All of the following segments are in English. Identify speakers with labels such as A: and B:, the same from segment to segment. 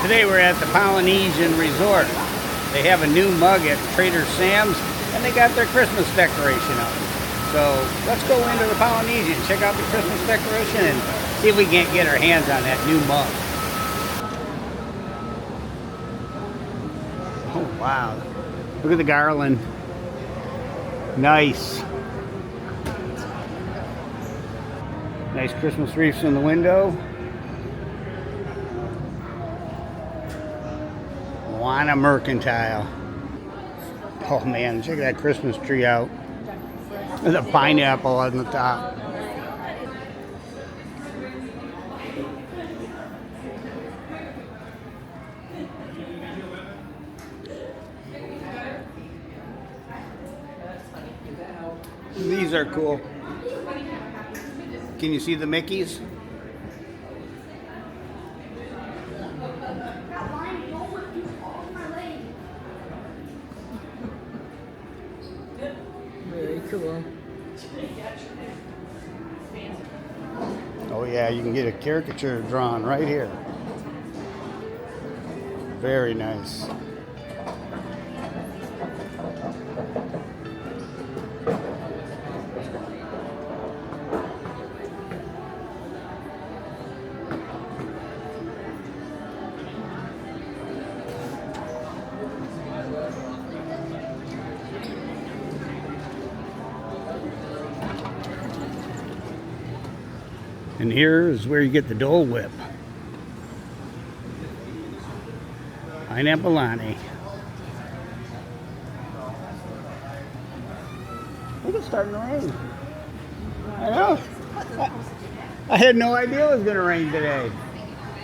A: Today we're at the Polynesian Resort. They have a new mug at Trader Sam's and they got their Christmas decoration up. So let's go into the Polynesian, check out the Christmas decoration and see if we can't get our hands on that new mug. Oh wow, look at the garland. Nice. Nice Christmas wreaths in the window. Wana Mercantile. Oh man, check that Christmas tree out. There's a pineapple on the top. These are cool. Can you see the Mickeys?
B: Very cool.
A: Oh yeah, you can get a caricature drawn right here. Very nice. And here is where you get the Dole Whip. Pineapple Lonnie. Look, it's starting to rain. I know. I had no idea it was going to rain today.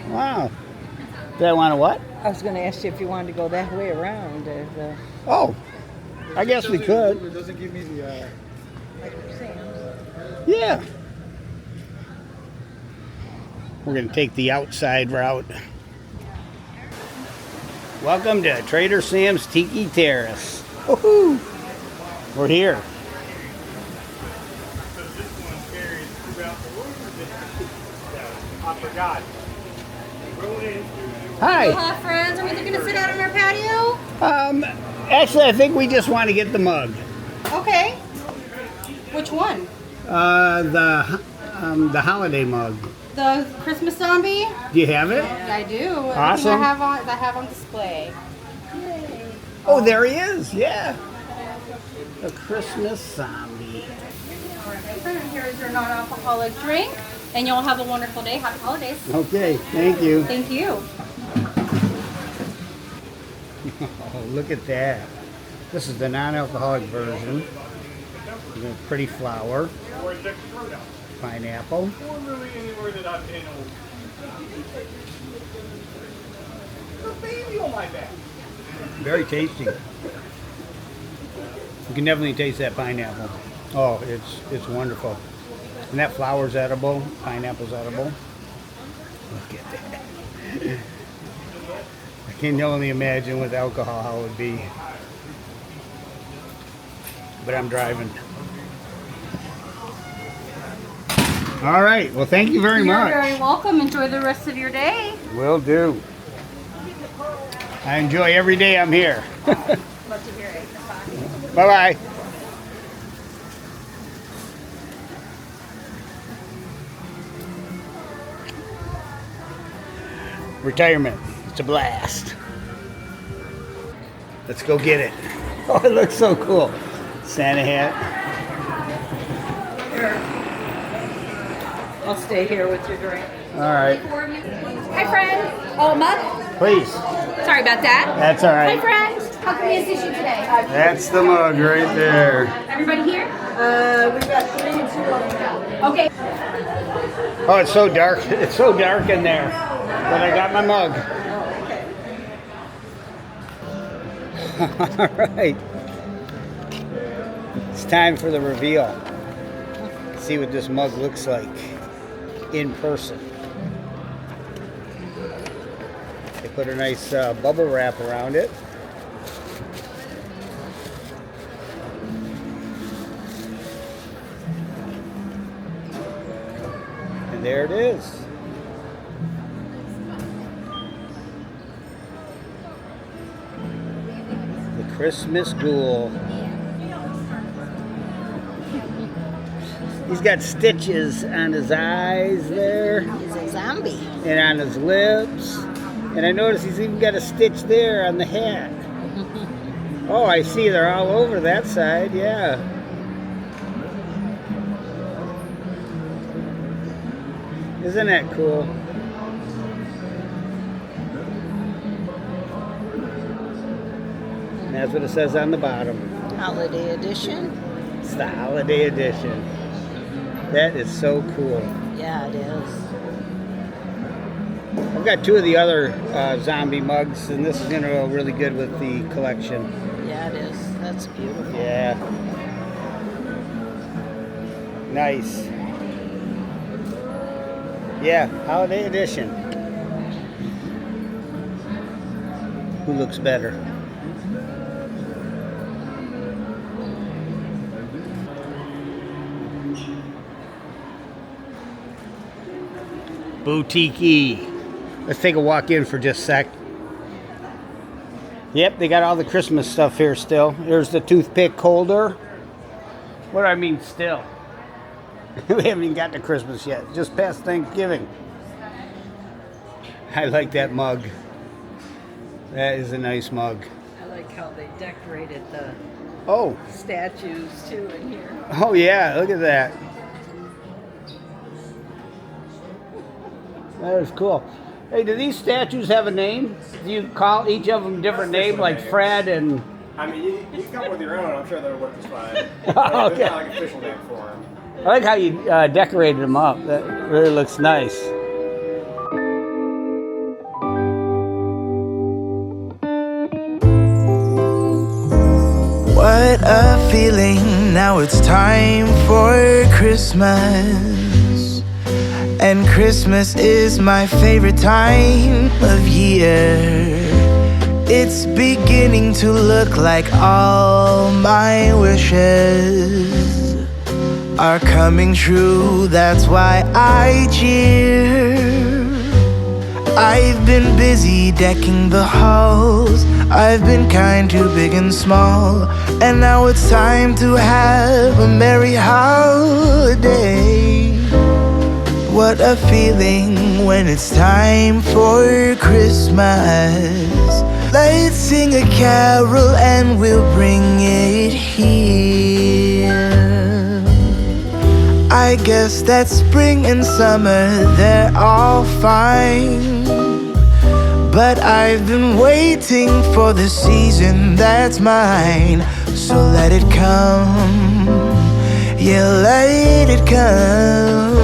A: Wow. Did I want to what?
B: I was going to ask you if you wanted to go that way around.
A: Oh, I guess we could.
C: It doesn't give me the...
A: Yeah. We're going to take the outside route. Welcome to Trader Sam's Tiki Terrace. Woohoo! We're here.
C: I forgot.
A: Hi.
D: Aloha, friends. Are we looking to sit out on our patio?
A: Actually, I think we just want to get the mug.
D: Okay. Which one?
A: The holiday mug.
D: The Christmas zombie?
A: Do you have it?
D: I do.
A: Awesome.
D: I have on display.
A: Oh, there he is. Yeah. The Christmas zombie.
D: All right, here is your non-alcoholic drink, and you'll have a wonderful day. Happy holidays.
A: Okay, thank you.
D: Thank you.
A: Oh, look at that. This is the non-alcoholic version. The pretty flower. Pineapple. Very tasty. You can definitely taste that pineapple. Oh, it's wonderful. And that flower's edible. Pineapple's edible. Look at that. I can only imagine with alcohol how it would be. But I'm driving. All right. Well, thank you very much.
D: You're very welcome. Enjoy the rest of your day.
A: Will do. I enjoy every day I'm here.
D: Love to hear it.
A: Bye-bye. Retirement. It's a blast. Let's go get it. Oh, it looks so cool. Santa hat.
B: I'll stay here with your drink.
A: All right.
D: Hi, friend. Oh, mug?
A: Please.
D: Sorry about that.
A: That's all
D: Hi,
A: right.
D: friend. How can we assist you today?
A: That's the mug right there.
D: Everybody here?
B: We've got 3 and 2 on the
D: Okay.
A: Oh, it's so dark. It's so dark in there. But I got my mug. All right. It's time for the reveal. See what this mug looks like in person. They put a nice bubble wrap around it. And there it is. Christmas ghoul. He's got stitches on his eyes there.
B: He's a zombie.
A: And on his lips. And I notice he's even got a stitch there on the hat. Oh, I see they're all over that side, yeah. Isn't that cool? And that's what it says on the bottom.
B: Holiday edition.
A: It's the holiday edition. That is so cool.
B: Yeah, it is.
A: I've got two of the other zombie mugs, and this is going to go really good with the collection.
B: Yeah, it is. That's beautiful.
A: Yeah. Nice. Yeah, holiday edition. Who looks better? Boutique. Let's take a walk in for just a sec. Yep, they got all the Christmas stuff here still. There's the toothpick holder. What do I mean still? We haven't even got to Christmas yet. Just past Thanksgiving. I like that mug. That is a nice mug.
B: I like how they decorated the
A: Oh.
B: statues too in here.
A: Oh yeah, look at that. That is cool. Hey, do these statues have a name? Do you call each of them a different name, like Fred and...
C: I mean, you can come up with your own. I'm sure they'll work just fine.
A: Oh, okay.
C: There's not like an official name for them.
A: I like how you decorated them up. That really looks nice.
E: What a feeling, now it's time for Christmas. And Christmas is my favorite time of year. It's beginning to look like all my wishes are coming true, that's why I cheer. I've been busy decking the halls, I've been kind to big and small, and now it's time to have a merry holiday. What a feeling when it's time for Christmas. Let's sing a carol and we'll bring it here. I guess that spring and summer, they're all fine, but I've been waiting for the season that's mine. So let it come, yeah, let it come.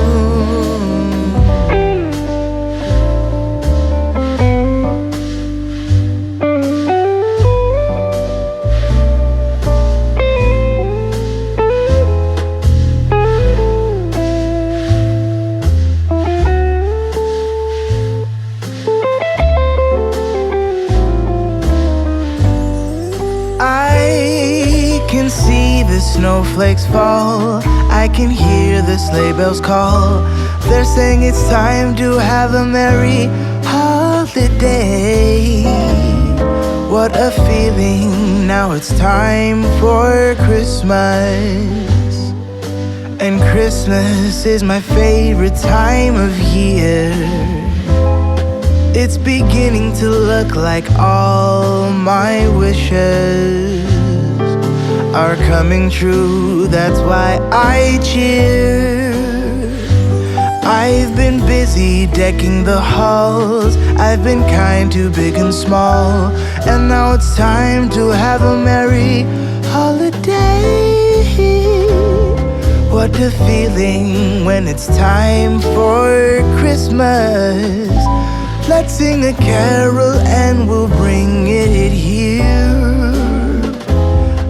E: Snowflakes fall, I can hear the sleigh bells call. They're saying it's time to have a merry holiday. What a feeling, now it's time for Christmas. And Christmas is my favorite time of year. It's beginning to look like all my wishes are coming true, that's why I cheer. I've been busy decking the halls, I've been kind to big and small, and now it's time to have a merry holiday. What a feeling when it's time for Christmas. Let's sing a carol and we'll bring it here.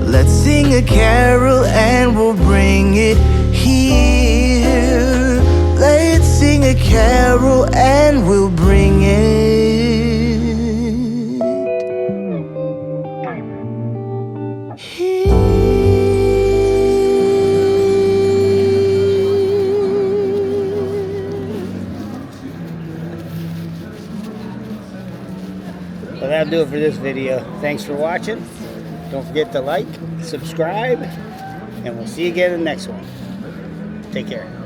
E: Let's sing a carol and we'll bring it here. Let's sing a carol and we'll bring it here.
A: Well, that'll do it for this video. Thanks for watching. Don't forget to like, subscribe, and we'll see you again in the next one. Take care.